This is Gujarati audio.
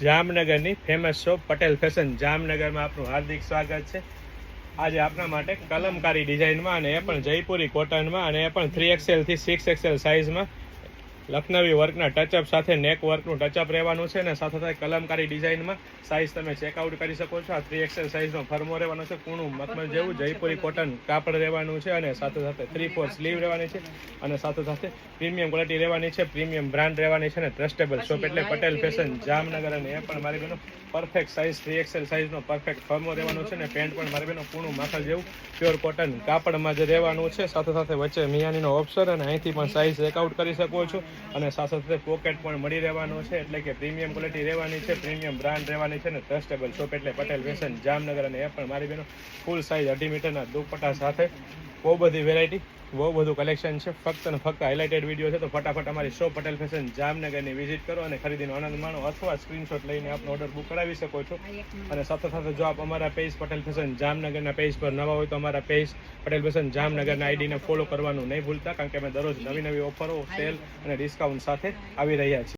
જામનગરની ફેમસ શોપ પટેલ ફેશન જામનગરમાં આપનું હાર્દિક સ્વાગત છે। આજે આપના માટે કલમકારી ડિઝાઇનમાં અને એ પણ જયપુરી કોટનમાં અને એ પણ 3XL થી 6XL સાઇઝમાં લખનવી વર્કના ટચઅપ સાથે નેક વર્કનું ટચઅપ રહેવાનું છે અને સાથે સાથે કલમકારી ડિઝાઇનમાં સાઇઝ તમે ચેકઆઉટ કરી શકો છો। આ 3XL સાઇઝનો ફરમો રહેવાનો છે, કૂણું મખમલ જેવું જયપુરી કોટન કાપડ રહેવાનું છે અને સાથે સાથે 3/4 સ્લીવ રહેવાની છે અને સાથે સાથે પ્રીમિયમ ક્વોલિટી રહેવાની છે, પ્રીમિયમ બ્રાન્ડ રહેવાની છે અને ટ્રસ્ટેબલ શોપ એટલે પટેલ ફેશન જામનગર। અને એ પણ મારી બહેનો પરફેક્ટ સાઇઝ 3XL સાઇઝનો પરફેક્ટ ફરમો રહેવાનો છે અને પેન્ટ પણ મારી બહેનો કૂણું માખલ જેવું પ્યોર કોટન કાપડમાં જ રહેવાનું છે। સાથે સાથે વચ્ચે મિયાનીનો ઓપ્શન અને અહીંથી પણ સાઇઝ ચેકઆઉટ કરી શકો છો અને સાથે સાથે પોકેટ પણ મળી રહેવાનું છે એટલે કે પ્રીમિયમ ક્વોલિટી રહેવાની છે, પ્રીમિયમ બ્રાન્ડ રહેવાની છે અને ટ્રસ્ટેબલ શોપ એટલે પટેલ ફેશન જામનગર। અને એ પણ મારી બહેનો ફૂલ સાઇઝ 2.5 મીટરના દુપટ્ટા સાથે બહુ બધી વેરાયટી, બહુ બધું કલેક્શન છે। ફક્ત અને ફક્ત હાઇલાઇટેડ વિડીયો છે, તો ફટાફટ અમારી શોપ પટેલ ફેશન જામનગરની વિઝિટ કરો અને ખરીદીનો આનંદ માણો અથવા સ્ક્રીનશોટ લઈને આપનો ઓર્ડર બુક કરાવી શકો છો। અને સાથે સાથે જો આપ અમારા પેજ પટેલ ફેશન જામનગરના પેજ પર નવા હોય તો અમારા પેજ પટેલ ફેશન જામનગરના આઈડીને ફોલો કરવાનું નહીં ભૂલતા, કારણ કે અમે દરરોજ નવી નવી ઓફરો, સેલ અને ડિસ્કાઉન્ટ સાથે આવી રહ્યા છીએ।